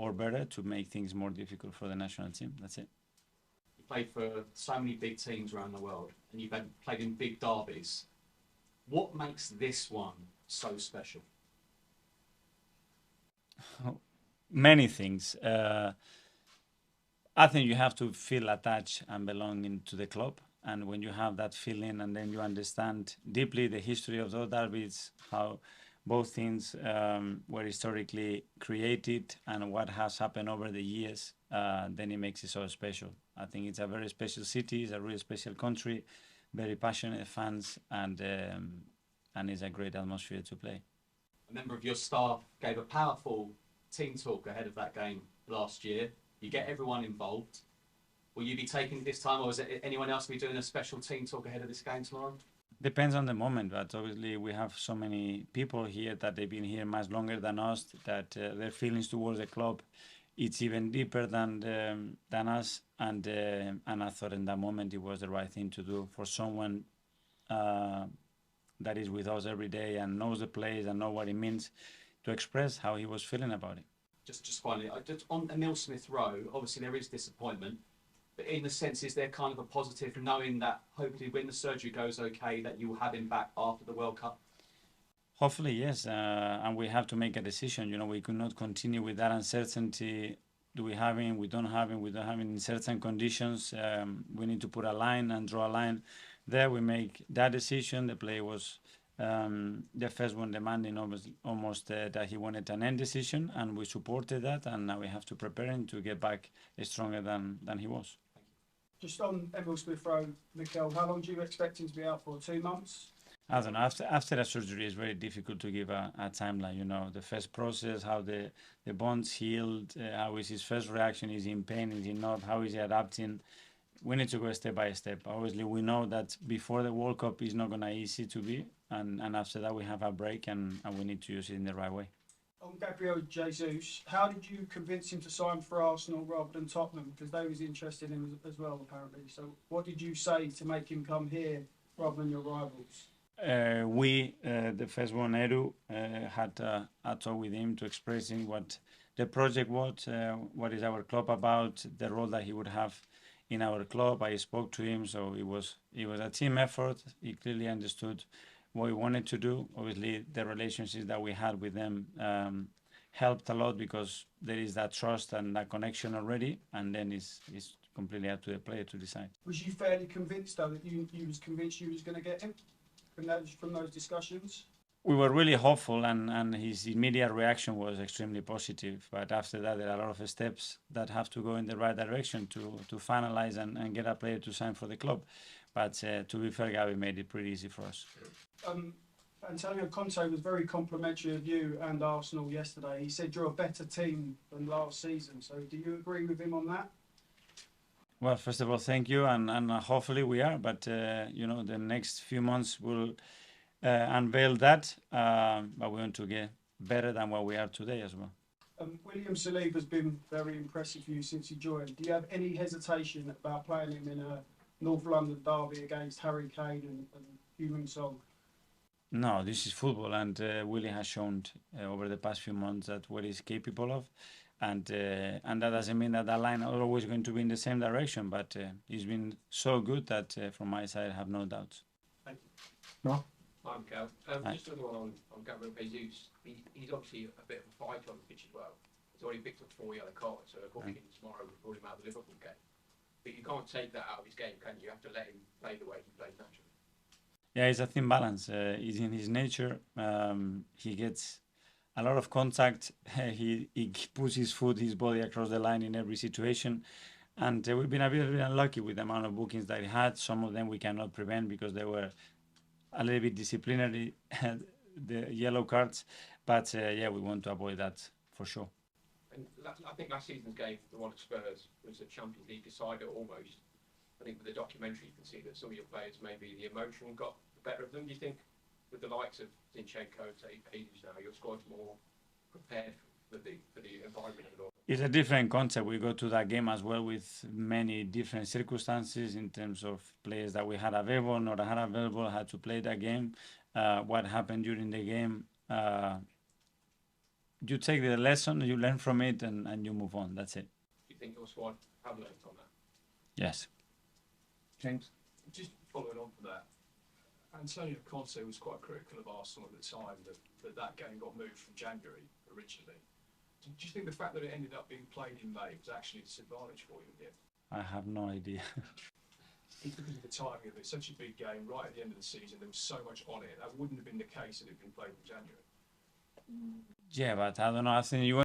or better to make things more difficult for the national team. That's it. You played for so many big teams around the world, and you've played in big derbies. What makes this one so special? Many things. I think you have to feel attached and belonging to the club. And when you have that feeling and then you understand deeply the history of those derbies, how both things were historically created and what has happened over the years, then it makes it so special. I think it's a very special city, it's a really special country, very passionate fans, and it's a great atmosphere to play. A member of your staff gave a powerful team talk ahead of that game last year. You get everyone involved. Will you be taking it this time, or is it anyone else be doing a special team talk ahead of this game tomorrow? Depends on the moment, but obviously we have so many people here that they've been here much longer than us, that their feelings towards the club, it's even deeper than us, and I thought in that moment it was the right thing to do for someone that is with us every day and knows the place and know what it means, to express how he was feeling about it. Just finally, just on Emil Smith Rowe, obviously there is disappointment, but in a sense, is there kind of a positive knowing that hopefully when the surgery goes okay, that you will have him back after the World Cup? Hopefully, yes, and we have to make a decision. You know, we could not continue with that uncertainty. Do we have him? We don't have him. We don't have him in certain conditions. We need to put a line and draw a line. There we make that decision. The player was the first one demanding almost that he wanted an end decision, and we supported that, and now we have to prepare him to get back stronger than he was. Just on Emil Smith Rowe, Mikel, how long do you expect him to be out for? 2 months? I don't know. After a surgery, it's very difficult to give a timeline. You know, the first process, how the bones healed, how is his first reaction? Is he in pain? Is he not? How is he adapting? We need to go step by step. Obviously, we know that before the World Cup is not going to be easy to be, and after that we have a break, and we need to use it in the right way. On Gabriel Jesus, how did you convince him to sign for Arsenal rather than Tottenham? Because they was interested in him as well, apparently. So what did you say to make him come here rather than your rivals? The first one, Edu, had a talk with him to express him what the project was, what is our club about, the role that he would have in our club. I spoke to him, so it was a team effort. He clearly understood what we wanted to do. Obviously, the relationships that we had with them helped a lot because there is that trust and that connection already, and then it's completely up to the player to decide. Was you fairly convinced, though, that you was convinced you was going to get him from those discussions? We were really hopeful, and his immediate reaction was extremely positive. But after that, there are a lot of steps that have to go in the right direction to finalize and get a player to sign for the club. But to be fair, Gabi made it pretty easy for us. Antonio Conte was very complimentary of you and Arsenal yesterday. He said you're a better team than last season. So do you agree with him on that? Well, first of all, thank you, and hopefully we are. But you know, the next few months will unveil that. But we want to get better than what we are today as well. William Saliba has been very impressive for you since he joined. Do you have any hesitation about playing him in a North London derby against Harry Kane and Heung-min Son? No, this is football, and Willie has shown over the past few months that what he's capable of, and that doesn't mean that line is always going to be in the same direction, but he's been so good that from my side I have no doubts. Thank you. No? Hi, Mikel. Just another one on Gabriel Jesus. He's obviously a bit of a fighter on the pitch as well. He's already picked up 4 yellow cards, so according to tomorrow we'll rule him out of the Liverpool game. But you can't take that out of his game, can you? You have to let him play the way he plays naturally. Yeah, it's a thin balance. It's in his nature. He gets a lot of contact. He puts his body across the line in every situation. And we've been a bit unlucky with the amount of bookings that he had. Some of them we cannot prevent because they were a little bit disciplinary, the yellow cards. But yeah, we want to avoid that for sure. And I think last season's game, the one at Spurs, was a Champions League decider almost. I think with the documentary you can see that some of your players, maybe the emotion got the better of them. Do you think with the likes of Zinchenko, Jesus now, your squad's more prepared for the environment of it all? It's a different concept. We go to that game as well with many different circumstances in terms of players that we had available, not had available, had to play that game, what happened during the game. you take the lesson, you learn from it, and you move on. That's it. Do you think your squad have learned on that? Yes. James? Just following on from that, Antonio Conte was quite critical of Arsenal at the time that game got moved from January originally. Do you think the fact that it ended up being played in May was actually a disadvantage for you in the end? I have no idea. Because of the timing of it, such a big game right at the end of the season, there was so much on it. That wouldn't have been the case if it had been played in January. Yeah, but I don't know. I think you